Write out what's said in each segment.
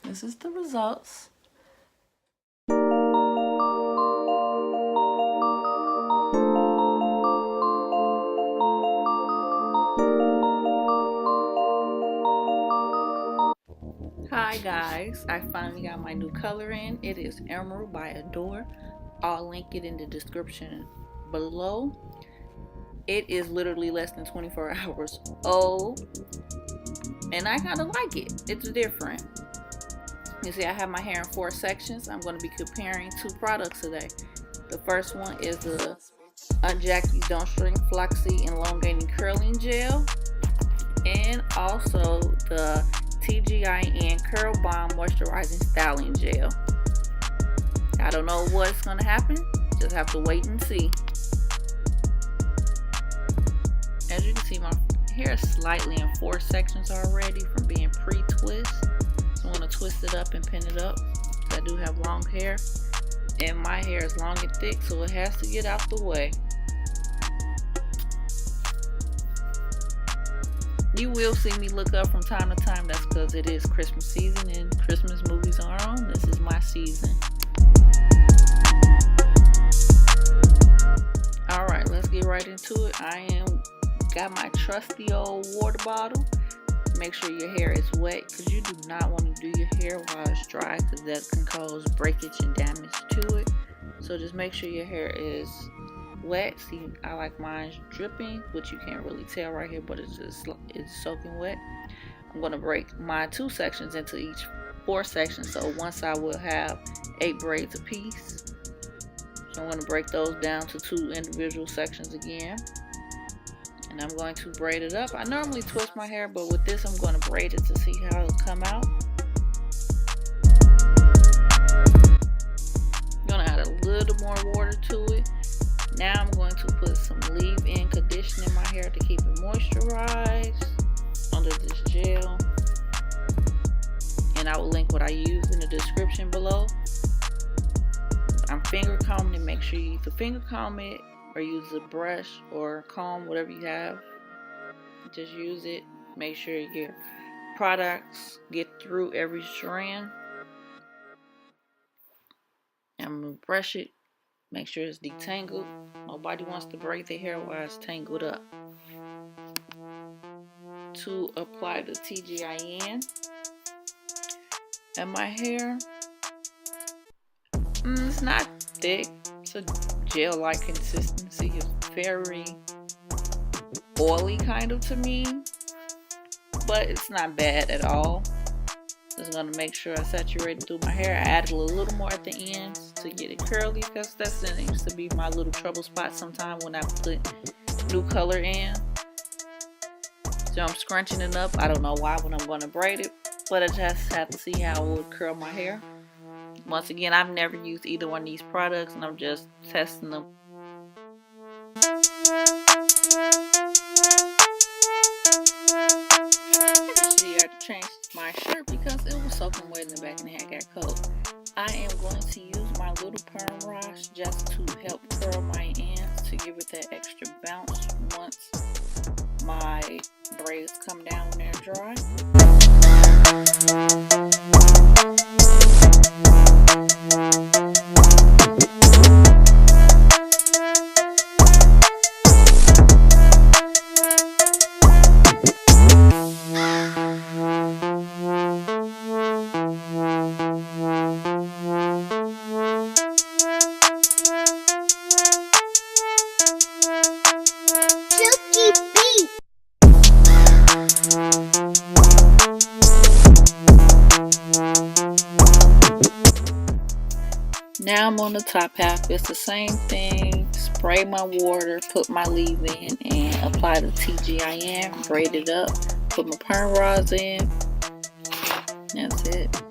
This is the results. Hi guys, I finally got my new color in. It is Emerald by Adore. I'll link it in the description below. It is literally less than 24 hours old, and I kind of like it. It's different. You see, I have my hair in 4 sections. I'm going to be comparing 2 products today. The first one is the Jackie Don't Shrink Flaxseed Elongating Curling Gel, and also the TGIN Curl Bomb Moisturizing Styling Gel. I don't know what's going to happen. Just have to wait and see. As you can see, my hair is slightly in 4 sections already from being pre-twist. So I'm going to twist it up and pin it up. I do have long hair, and my hair is long and thick, so it has to get out the way. You will see me look up from time to time. That's because it is Christmas season and Christmas movies are on. This is my season. Alright, let's get right into it. Got my trusty old water bottle. Make sure your hair is wet, because you do not want to do your hair while it's dry, because that can cause breakage and damage to it. So just make sure your hair is wet. See, I like mine dripping, which you can't really tell right here, but it's soaking wet. I'm going to break my 2 sections into each 4 sections, so one side will have 8 braids a piece. So I'm going to break those down to 2 individual sections again, and I'm going to braid it up. I normally twist my hair, but with this I'm going to braid it to see how it'll come out. I'm going to add a little more water to it. Now I'm going to put some leave-in conditioner in my hair to keep it moisturized under this gel. And I will link what I use in the description below. I'm finger combing it. Make sure you either finger comb it or use a brush or comb, whatever you have. Just use it. Make sure your products get through every strand. I'm going to brush it. Make sure it's detangled. Nobody wants to braid their hair while it's tangled up. To apply the TGIN and my hair, it's not thick. It's a gel-like consistency. It's very oily kind of to me, but it's not bad at all. Just gonna make sure I saturate it through my hair. I added a little more at the ends to get it curly, because that seems to be my little trouble spot sometimes when I put new color in. So I'm scrunching it up. I don't know why when I'm going to braid it, but I just have to see how it would curl my hair. Once again, I've never used either one of these products, and I'm just testing them. Actually, I had to change my shirt because it was soaking wet in the back and the hair got cold. I am going to use my little perm brush just to help curl my ends, to give it that extra bounce once my braids come down when they're dry. Chuki Beats. Now I'm on the top half. It's the same thing. Spray my water, put my leave in, and apply the TGIN. Braid it up. Put my perm rods in. That's it.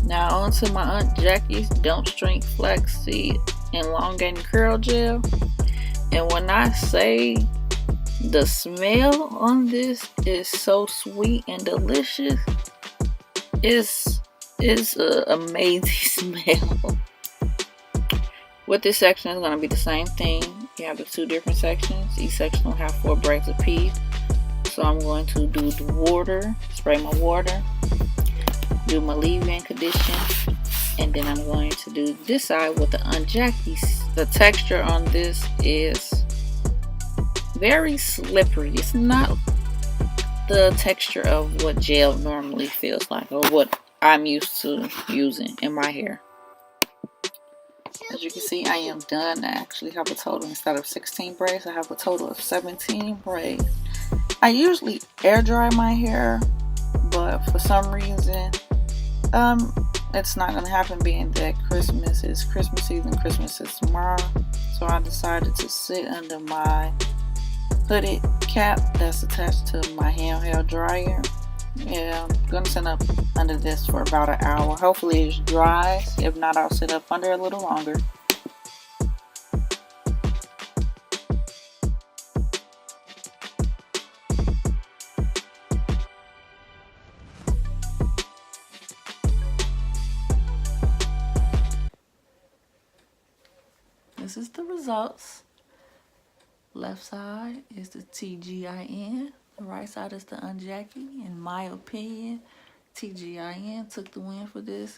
Now on to my Aunt Jackie's Don't Shrink Flaxseed elongating curl gel. And when I say the smell on this is so sweet and delicious, it's an amazing smell. With this section, it's going to be the same thing. You have the two different sections. Each section will have 4 braids apiece. So I'm going to do the water, spray my water, do my leave-in condition, and then I'm going to do this side with the unjacky. The texture on this is very slippery. It's not the texture of what gel normally feels like, or what I'm used to using in my hair. As you can see, I am done. I actually have a total, instead of 16 braids, I have a total of 17 braids. I usually air dry my hair, but for some reason, it's not gonna happen, being that Christmas is Christmas season. Christmas is tomorrow, so I decided to sit under my hooded cap that's attached to my handheld dryer. Yeah, I'm gonna sit up under this for about an hour. Hopefully it's dry. If not, I'll sit up under a little longer. This is the results. Left side is the TGIN. The right side is the unjacky. In my opinion, TGIN took the win for this.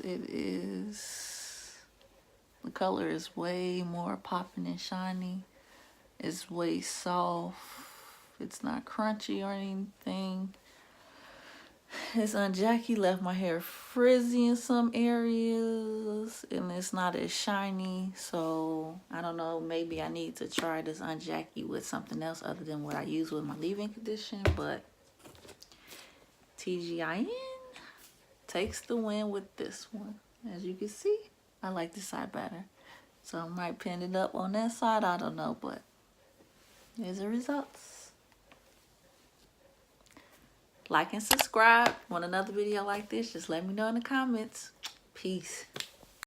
The color is way more popping and shiny. It's way soft. It's not crunchy or anything. This unjacky left my hair frizzy in some areas, and it's not as shiny. So I don't know, maybe I need to try this unjacky with something else other than what I use with my leave-in condition. But TGIN takes the win with this one. As you can see, I like this side better, so I might pin it up on that side. I don't know, but here's the results. Like and subscribe. Want another video like this? Just let me know in the comments. Peace.